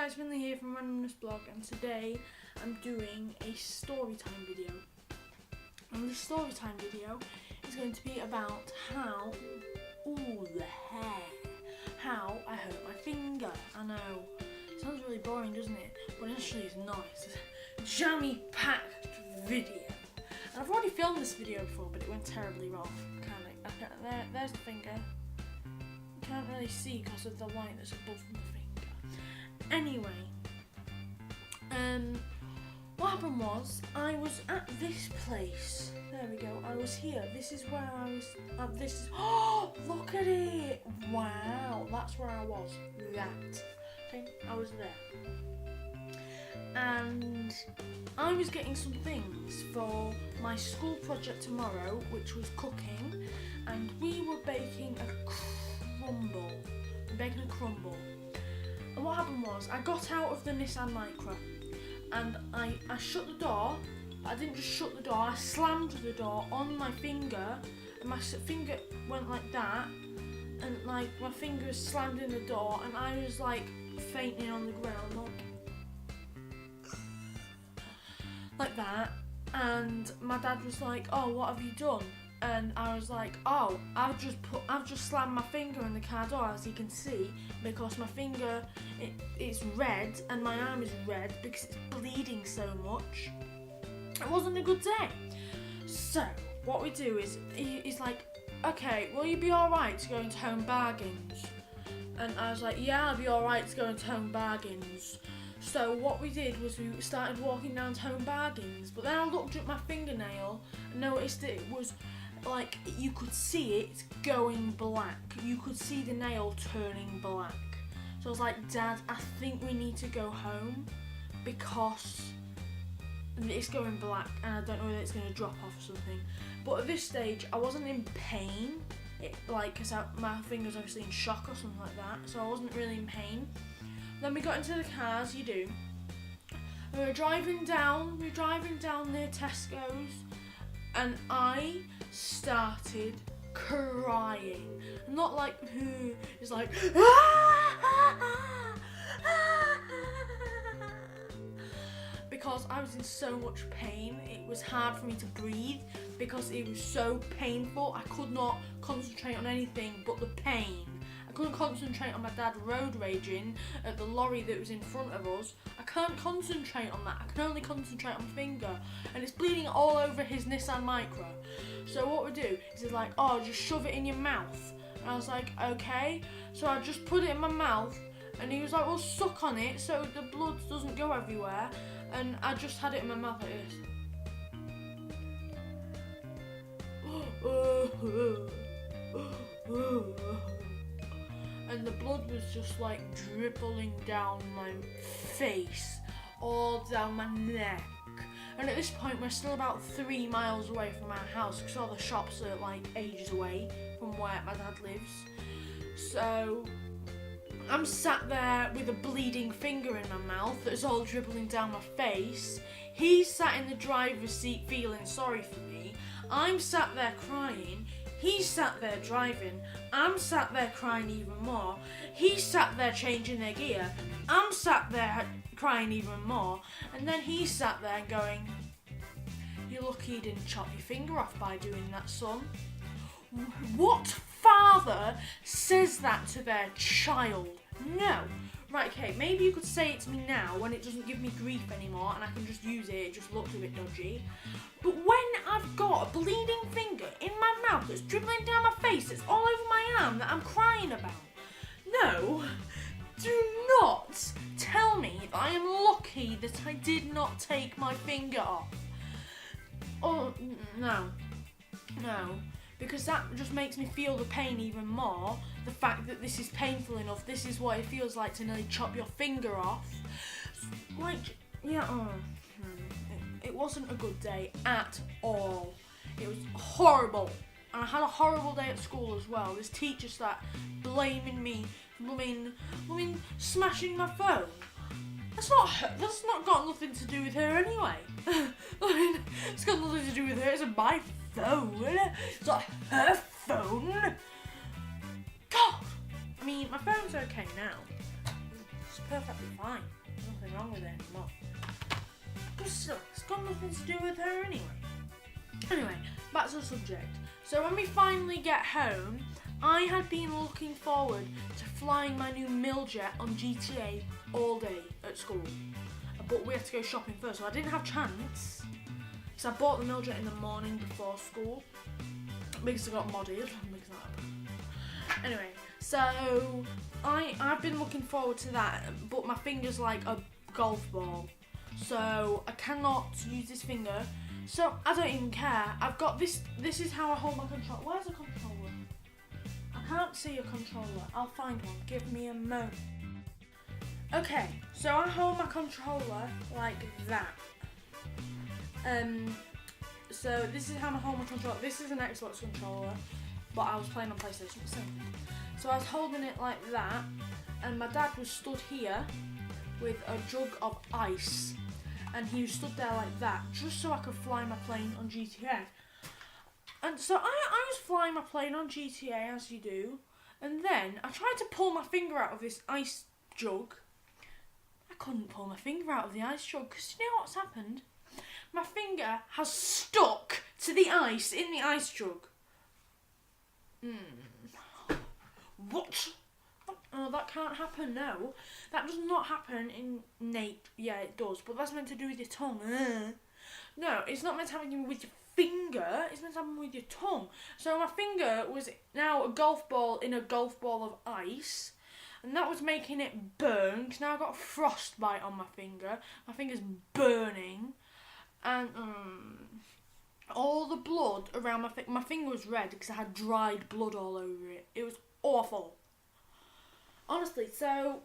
guys, Finley here from Randomness Blog, and today I'm doing a storytime video. And this storytime video is going to be about how I hurt my finger. I know, it sounds really boring, doesn't it? But actually it's not. It's a jammy-packed video. And I've already filmed this video before, but it went terribly wrong. There's the finger. You can't really see because of the light that's above the finger. Anyway, what happened was, I was at this place. There we go. I was here. This is where I was. Oh, look at it! Wow, that's where I was. Okay, I was there, and I was getting some things for my school project tomorrow, which was cooking, and we were baking a crumble. And what happened was, I got out of the Nissan Micra and I shut the door. I didn't just shut the door, I slammed the door on my finger, and my finger went like that, and like my finger was slammed in the door, and I was like fainting on the ground, like that. And my dad was like, "Oh, what have you done?" And I was like, "Oh, I've just slammed my finger in the car door, as you can see, because my finger it's red and my arm is red because it's bleeding so much. It wasn't a good day." So what we do is, he's like, "Okay, will you be alright to go into Home Bargains?" And I was like, "Yeah, I'll be alright to go into Home Bargains." So what we did was we started walking down to Home Bargains, but then I looked at my fingernail and noticed that it was like, you could see it going black. You could see the nail turning black. So I was like, "Dad, I think we need to go home because it's going black and I don't know whether it's going to drop off or something." But at this stage, I wasn't in pain, because my finger's obviously in shock or something like that, so I wasn't really in pain. Then we got into the car, as you do. We were driving down near Tesco's, and I started crying. Not like who is like, because I was in so much pain. It was hard for me to breathe because it was so painful. I could not concentrate on anything but the pain. I couldn't concentrate on my dad road raging at the lorry that was in front of us. I can't concentrate on that. I can only concentrate on my finger, and it's bleeding all over his Nissan Micra. So what we do is he's like, "Oh, just shove it in your mouth." And I was like, "Okay." So I just put it in my mouth, and he was like, "Well, suck on it so the blood doesn't go everywhere." And I just had it in my mouth like this. And the blood was just like dribbling down my face, all down my neck. And at this point, we're still about 3 miles away from our house because all the shops are like ages away from where my dad lives. So I'm sat there with a bleeding finger in my mouth that's all dribbling down my face. He's sat in the driver's seat feeling sorry for me. I'm sat there crying. He's sat there driving. I'm sat there crying even more. He's sat there changing their gear. I'm sat there crying even more. And then he's sat there going, "You're lucky you didn't chop your finger off by doing that, son." What father says that to their child? No. Right, okay, maybe you could say it to me now when it doesn't give me grief anymore and I can just use it just looks a bit dodgy. But when I've got a bleeding finger in my mouth that's dribbling down my face, that's all over my arm that I'm crying about. No, do not tell me that I am lucky that I did not take my finger off. Oh, no. Because that just makes me feel the pain even more. The fact that this is painful enough, this is what it feels like to nearly chop your finger off. Like, yeah, it wasn't a good day at all. It was horrible. And I had a horrible day at school as well. This teacher started blaming me for smashing my phone. That's not got nothing to do with her anyway. It's got nothing to do with her, it's my phone. It's not her phone. God! I mean, my phone's okay now. It's perfectly fine. There's nothing wrong with it anymore. But still, it's got nothing to do with her anyway. Anyway, back to the subject. So when we finally get home, I had been looking forward to flying my new Miljet on GTA all day at school. But we had to go shopping first, so I didn't have a chance. Because I bought the Miljet in the morning before school. Because I got modded. Anyway, so I've been looking forward to that, but my finger's like a golf ball. So I cannot use this finger. So I don't even care. I've got this. This is how I hold my controller. Where's the controller? I can't see a controller. I'll find one. Give me a moment. Okay, so I hold my controller like that. So this is how I hold my controller. This is an Xbox controller, but I was playing on PlayStation. So I was holding it like that, and my dad was stood here with a jug of ice, and he was stood there like that, just so I could fly my plane on GTA. And so I was flying my plane on GTA, as you do, and then I tried to pull my finger out of this ice jug. I couldn't pull my finger out of the ice jug, because you know what's happened? My finger has stuck to the ice in the ice jug. What? Oh, that can't happen, no. That does not happen in Nate. Yeah, it does, but that's meant to do with your tongue. No, it's not meant to happen with your finger, it's meant to happen with your tongue. So my finger was now a golf ball in a golf ball of ice, and that was making it burn, because now I've got frostbite on my finger. My finger's burning, and all the blood around my finger was red because I had dried blood all over it. It was awful. Honestly, so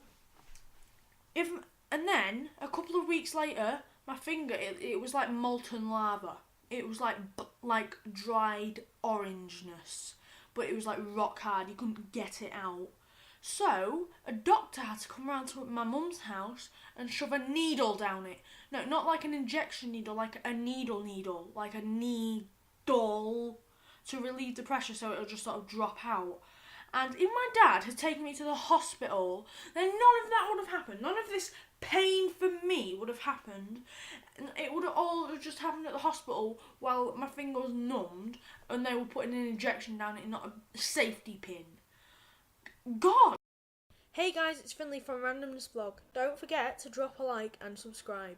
and then a couple of weeks later, my finger it was like molten lava. It was like dried orangeness, but it was like rock hard. You couldn't get it out. So a doctor had to come around to my mum's house and shove a needle down it. No, not like an injection needle, like a needle, like a needle to relieve the pressure so it'll just sort of drop out. And if my dad had taken me to the hospital, then none of that would have happened. None of this pain for me would have happened. It would have all just happened at the hospital while my finger was numbed and they were putting an injection down it, not a safety pin. God! Hey guys, it's Finley from Randomness Vlog. Don't forget to drop a like and subscribe.